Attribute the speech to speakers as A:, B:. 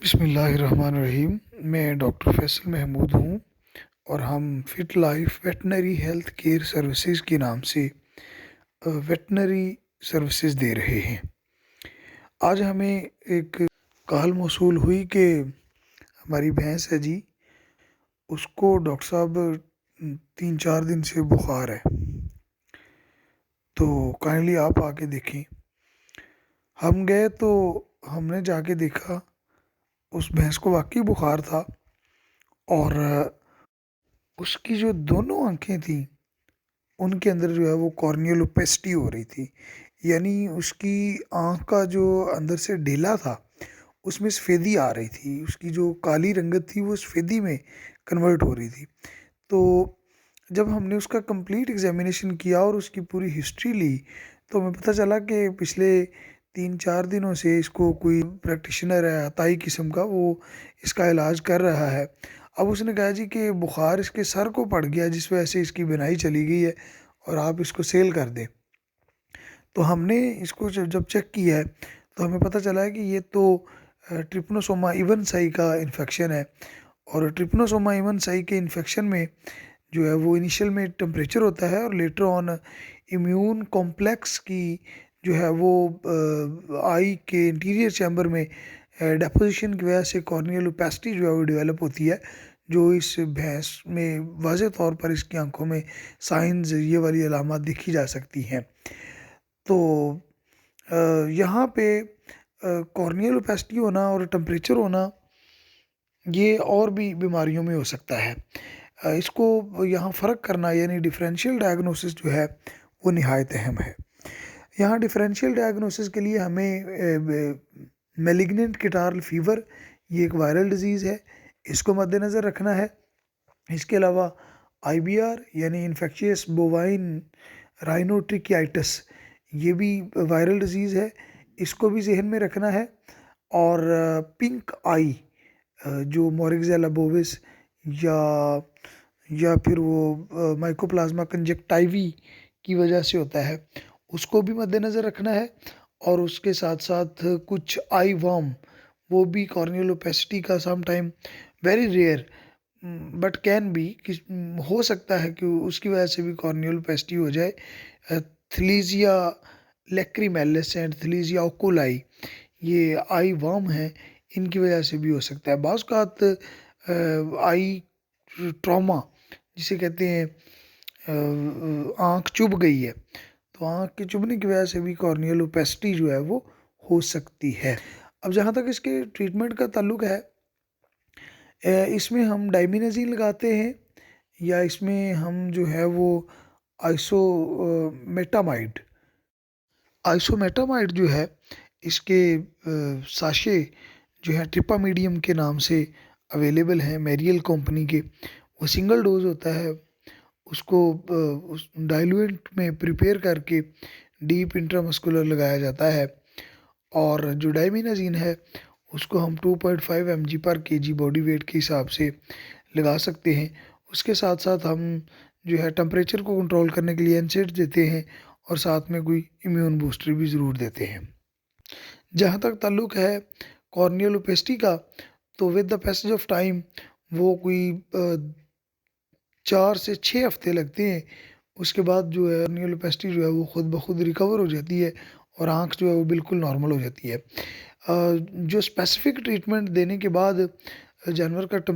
A: बिस्मिल्लाहिर्रहमानिर्रहीम। मैं डॉक्टर फैसल महमूद हूँ और हम fit life veterinary health care services के नाम से वेटनरी सर्विसेज दे रहे हैं। आज हमें एक कॉल मौसूल हुई कि हमारी भैंस है जी, उसको डॉक्टर साहब 3-4 दिन से बुखार है, तो काइंडली आप आके देखें। हम गए तो हमने जाके देखा, उस भैंस को वाकई बुखार था और उसकी जो दोनों आँखें थीं उनके अंदर जो है वो कॉर्नियल ओपेसिटी हो रही थी। यानी उसकी आँख का जो अंदर से ढेला था उसमें सफ़ेदी आ रही थी, उसकी जो काली रंगत थी वो सफ़ेदी में कन्वर्ट हो रही थी। तो जब हमने उसका कंप्लीट एग्जामिनेशन किया और उसकी पूरी हिस्ट्री ली तो हमें पता चला कि पिछले 3-4 दिनों से इसको कोई प्रैक्टिशनर है अताई किस्म का, वो इसका इलाज कर रहा है। अब उसने कहा जी कि बुखार इसके सर को पड़ गया जिस वजह से इसकी बिनाई चली गई है और आप इसको सेल कर दें। तो हमने इसको जब चेक किया है तो हमें पता चला है कि ये तो ट्रिपनोसोमा इवनसाई का इन्फेक्शन है। और ट्रिपनोसोमा इवनसाई के इन्फेक्शन में जो है वो इनिशियल में टेम्परेचर होता है और लेटर ऑन इम्यून कॉम्प्लेक्स की जो है वो आई के इंटीरियर चैम्बर में डेपोजिशन की वजह से कॉर्नियल ओपेसिटी जो है वो डेवलप होती है, जो इस भैंस में वाज़े तौर पर इसकी आंखों में साइंस ये वाली अलामत देखी जा सकती हैं। तो यहाँ पे कॉर्नियल ओपेसिटी होना और टेम्परेचर होना ये और भी बीमारियों में हो सकता है। इसको यहाँ फ़र्क करना यानी डिफरेंशियल डायग्नोसिस जो है वो निहायत अहम है। यहाँ डिफरेंशियल डायग्नोसिस के लिए हमें मैलिग्नेंट गिटारल फीवर, ये एक वायरल डिजीज़ है, इसको मद्देनज़र रखना है। इसके अलावा IBR यानी इन्फेक्शियस बोवाइन राइनोट्रिकियाइटिस, ये भी वायरल डिजीज़ है, इसको भी जहन में रखना है। और पिंक आई जो मोरिक्सेला बोविस या फिर वो माइकोप्लाज्मा कंजक्टाइवी की वजह से होता है, उसको भी मद्देनज़र रखना है। और उसके साथ साथ कुछ आई वर्म, वो भी कॉर्नियल ओपेसिटी का sometime very rare but can be हो सकता है कि उसकी वजह से भी कॉर्नियल ओपेसिटी हो जाए। थ्लीजिया लेक्रीमेलिस एंड थ्लीजिया ओकोलाई, ये आई वर्म है, इनकी वजह से भी हो सकता है। बाज़ औक़ात आई ट्रॉमा जिसे कहते हैं, आँख चुभ गई है, तो आँख के चुभने की वजह से भी कॉर्नियल ओपेसिटी जो है वो हो सकती है। अब जहाँ तक इसके ट्रीटमेंट का ताल्लुक है, इसमें हम डाइमिनाज़ीन लगाते हैं या इसमें हम जो है वो आइसोमेटामाइड जो है, इसके साशे जो है ट्रिपामीडियम के नाम से अवेलेबल हैं मेरियल कंपनी के। वो सिंगल डोज होता है, उसको उस डाइल्यूएंट में प्रिपेयर करके डीप इंट्रामस्कुलर लगाया जाता है। और जो डाइमिनाज़ीन है उसको हम 2.5 mg पर kg बॉडी वेट के हिसाब से लगा सकते हैं। उसके साथ साथ हम जो है टेम्परेचर को कंट्रोल करने के लिए NSAIDs देते हैं और साथ में कोई इम्यून बूस्टर भी ज़रूर देते हैं। जहाँ तक ताल्लुक़ है कॉर्नियल ओपेसिटी का, तो with the passage of time वो कोई 4 से 6 हफ्ते लगते हैं। उसके बाद जो है कॉर्नियल ओपेसिटी जो है वो खुद ब खुद रिकवर हो जाती है और आँख जो है वो बिल्कुल नॉर्मल हो जाती है। जो स्पेसिफ़िक ट्रीटमेंट देने के बाद जानवर का